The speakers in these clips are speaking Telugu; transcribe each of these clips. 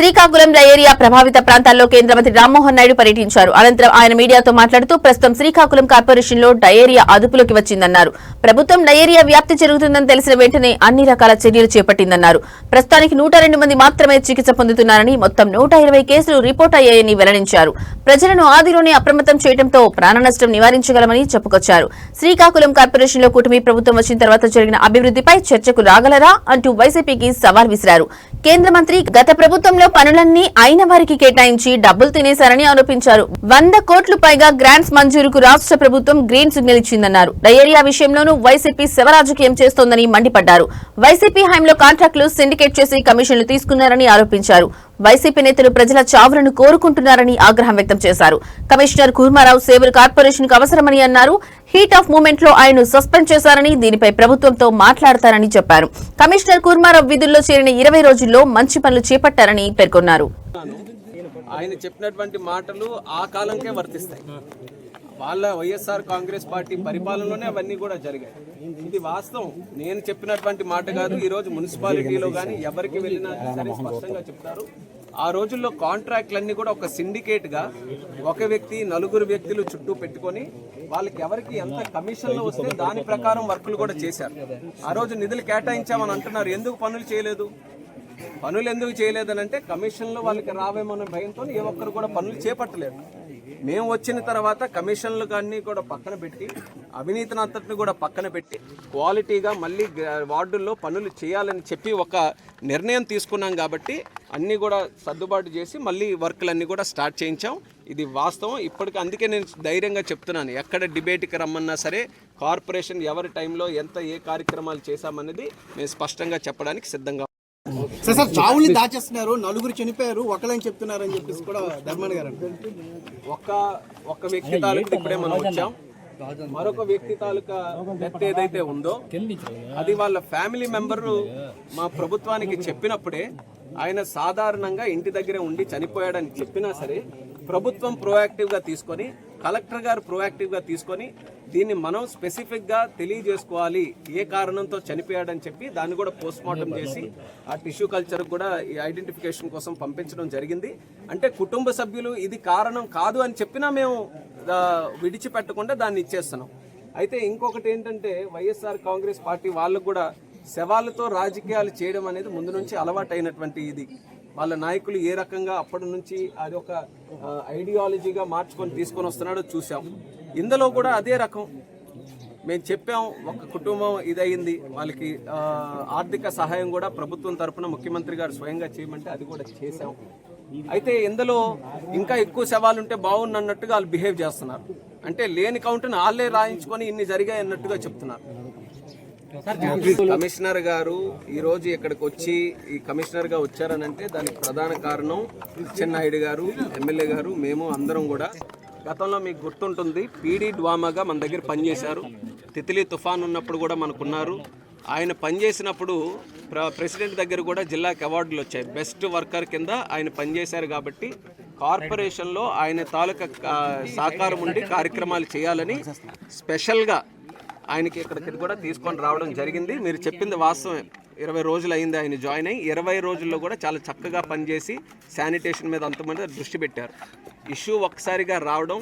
శ్రీకాకుళం డయేరియా ప్రభావిత ప్రాంతాల్లో కేంద్ర మంత్రి రామ్మోహన్ నాయుడు పర్యటించారు. అనంతరం ఆయన మీడియాతో మాట్లాడుతూ ప్రస్తుతం శ్రీకాకుళం కార్పొరేషన్లో డయేరియా అదుపులోకి వచ్చిందన్నారు. ప్రభుత్వం డయేరియా వ్యాప్తి జరుగుతుందని తెలిసిన వెంటనే అన్ని రకాల చర్యలు చేపట్టిందన్నారు. ప్రస్తుతానికి 102 మంది మాత్రమే చికిత్స పొందుతున్నారని, మొత్తం 120 కేసులు రిపోర్ట్ అయ్యాయని వెల్లడించారు. ప్రజలను ఆదిలోనే అప్రమత్తం చేయడంతో ప్రాణ నష్టం నివారించగలమని చెప్పుకొచ్చారు. శ్రీకాకుళం కార్పొరేషన్లో కూటమి ప్రభుత్వం వచ్చిన తర్వాత జరిగిన అభివృద్ధిపై చర్చకు రాగలరా అంటూ వైసీపీకి సవాల్ విసిరారు. కేంద్ర మంత్రి గత ప్రభుత్వంలో పనులన్నీ అయిన వారికి కేటాయించి డబ్బులు తినేశారని ఆరోపించారు. 100 కోట్లు పైగా గ్రాంట్స్ మంజూరుకు రాష్ట్ర ప్రభుత్వం గ్రీన్ సిగ్నల్ ఇచ్చిందన్నారు. డయేరియా విషయంలోనూ వైసీపీ శవరాజకీయం చేస్తోందని మండిపడ్డారు. వైసీపీ హయాంలో కాంట్రాక్టులు సిండికేట్ చేసి కమిషన్లు తీసుకున్నారని ఆరోపించారు. వైసీపీ నేతలు ప్రజల చావులను కోరుకుంటున్నారని ఆగ్రహం వ్యక్తం చేశారు. కమిషనర్ కూర్మారావు సేవలు కార్పొరేషన్ కు అవసరమని అన్నారు. హీట్ ఆఫ్ మూమెంట్ లో ఆయన్ను సస్పెండ్ చేశారని, దీనిపై ప్రభుత్వంతో మాట్లాడతారని చెప్పారు. కమిషనర్ కూర్మారావు విధుల్లో చేరిన 20 రోజుల్లో మంచి పనులు చేపట్టారని పేర్కొన్నారు. ఆయన చెప్పినటువంటి మాటలు ఆ కాలంకే వర్తిస్తాయి. వాళ్ళ వైఎస్ఆర్ కాంగ్రెస్ పార్టీ పరిపాలనలోనే అవన్నీ కూడా జరిగాయి. ఇది వాస్తవం. నేను చెప్పినటువంటి మాట కాదు. ఈ రోజు మున్సిపాలిటీలో కానీ ఎవరికి వెళ్ళినా సరే స్పష్టంగా చెప్తారు. ఆ రోజుల్లో కాంట్రాక్ట్లన్నీ కూడా ఒక సిండికేట్ గా ఒక వ్యక్తి 4 వ్యక్తులు చుట్టూ పెట్టుకొని వాళ్ళకి ఎవరికి ఎంత కమిషన్లు వస్తే దాని ప్రకారం వర్కులు కూడా చేశారు. ఆ రోజు నిధులు కేటాయించామని అంటున్నారు. ఎందుకు పనులు చేయలేదు? పనులు ఎందుకు చేయలేదనంటే కమిషన్లు వాళ్ళకి రావేమన్న భయంతో ఏ ఒక్కరు కూడా పనులు చేపట్టలేదు. మేము వచ్చిన తర్వాత కమిషన్లు అన్నీ కూడా పక్కన పెట్టి, అవినీతిని అంతటిని కూడా పక్కన పెట్టి క్వాలిటీగా మళ్ళీ వార్డుల్లో పనులు చేయాలని చెప్పి ఒక నిర్ణయం తీసుకున్నాం. కాబట్టి అన్నీ కూడా సర్దుబాటు చేసి మళ్ళీ వర్క్లన్నీ కూడా స్టార్ట్ చేయించాం. ఇది వాస్తవం. ఇప్పటికీ అందుకే నేను ధైర్యంగా చెప్తున్నాను, ఎక్కడ డిబేట్కి రమ్మన్నా సరే కార్పొరేషన్ ఎవరి టైంలో ఎంత ఏ కార్యక్రమాలు చేశామనేది మేము స్పష్టంగా చెప్పడానికి సిద్ధంగా. సార్ చావుని దాచేస్తున్నారు, 4 చనిపోయారు, ఒకళ్ళని చెప్తున్నారని చెప్పేసి కూడా ధర్మాన గారు ఒక వ్యక్తి తాలూకా ఇప్పుడే మనం వచ్చాం. మరొక వ్యక్తి తాలూకా డెత్ ఏదైతే ఉందో అది వాళ్ళ ఫ్యామిలీ మెంబరు మా ప్రభుత్వానికి చెప్పినప్పుడే ఆయన సాధారణంగా ఇంటి దగ్గరే ఉండి చనిపోయాడని చెప్పినా సరే ప్రభుత్వం ప్రోయాక్టివ్గా తీసుకొని, కలెక్టర్ గారు ప్రోయాక్టివ్గా తీసుకొని దీన్ని మనం స్పెసిఫిక్గా తెలియజేసుకోవాలి, ఏ కారణంతో చనిపోయాడని చెప్పి దాన్ని కూడా పోస్ట్ మార్టం చేసి ఆ టిష్యూ కల్చర్ కూడా ఈ ఐడెంటిఫికేషన్ కోసం పంపించడం జరిగింది. అంటే కుటుంబ సభ్యులు ఇది కారణం కాదు అని చెప్పినా మేము విడిచిపెట్టకుండా దాన్ని ఇచ్చేస్తున్నాం. అయితే ఇంకొకటి ఏంటంటే వైఎస్ఆర్ కాంగ్రెస్ పార్టీ వాళ్ళకు కూడా శవాలతో రాజకీయాలు చేయడం అనేది ముందు నుంచి అలవాటైనటువంటి ఇది. వాళ్ళ నాయకులు ఏ రకంగా అప్పటి నుంచి అది ఒక ఐడియాలజీగా మార్చుకొని తీసుకొని వస్తున్నాడో చూసాం. ఇందులో కూడా అదే రకం మేము చెప్పాం. ఒక కుటుంబం ఇదయింది, వాళ్ళకి ఆర్థిక సహాయం కూడా ప్రభుత్వం తరఫున ముఖ్యమంత్రి గారు స్వయంగా చేయమంటే అది కూడా చేశాం. అయితే ఇందులో ఇంకా ఎక్కువ శవాలు ఉంటే బాగుంది అన్నట్టుగా వాళ్ళు బిహేవ్ చేస్తున్నారు. అంటే లేని కౌంటును వాళ్ళే రాయించుకొని ఇన్ని జరిగాయి అన్నట్టుగా చెప్తున్నారు. కమిషనర్ గారు ఈ రోజు ఇక్కడికి వచ్చి ఈ కమిషనర్ గా వచ్చారనంటే దానికి ప్రధాన కారణం అచ్చెన్నాయుడు గారు, ఎమ్మెల్యే గారు, మేము అందరం కూడా. గతంలో మీకు గుర్తుంటుంది, పీడీ డ్వామాగా మన దగ్గర పనిచేశారు. తిత్లీ తుఫాన్ ఉన్నప్పుడు కూడా మనకున్నారు. ఆయన పనిచేసినప్పుడు ప్రెసిడెంట్ దగ్గర కూడా జిల్లాకి అవార్డులు వచ్చాయి. బెస్ట్ వర్కర్ కింద ఆయన పనిచేశారు. కాబట్టి కార్పొరేషన్లో ఆయన తాలూకా సహకారం ఉండి కార్యక్రమాలు చేయాలని స్పెషల్గా ఆయనకి ఇక్కడికి కూడా తీసుకొని రావడం జరిగింది. మీరు చెప్పింది వాస్తవమే. 20 రోజులు అయింది ఆయన జాయిన్ అయ్యి. 20 రోజుల్లో కూడా చాలా చక్కగా పనిచేసి శానిటేషన్ మీద అంతమంది దృష్టి పెట్టారు. ఇష్యూ ఒక్కసారిగా రావడం,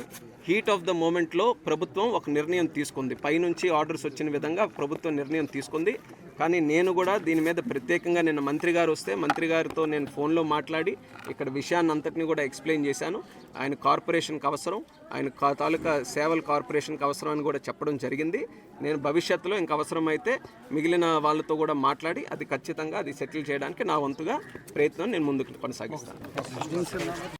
హీట్ ఆఫ్ ద మూమెంట్లో ప్రభుత్వం ఒక నిర్ణయం తీసుకుంది. పైనుంచి ఆర్డర్స్ వచ్చిన విధంగా ప్రభుత్వం నిర్ణయం తీసుకుంది. కానీ నేను కూడా దీని మీద ప్రత్యేకంగా నిన్న మంత్రి గారు వస్తే మంత్రి గారితో నేను ఫోన్లో మాట్లాడి ఇక్కడ విషయాన్ని అంతటిని కూడా ఎక్స్ప్లెయిన్ చేశాను. ఆయన కార్పొరేషన్కి అవసరం, ఆయన తాలూకా సేవల కార్పొరేషన్కి అవసరం అని కూడా చెప్పడం జరిగింది. నేను భవిష్యత్తులో ఇంక అవసరమైతే మిగిలిన వాళ్ళతో కూడా మాట్లాడి అది ఖచ్చితంగా అది సెటిల్ చేయడానికి నా వంతుగా ప్రయత్నం నేను ముందుకు కొనసాగిస్తాను.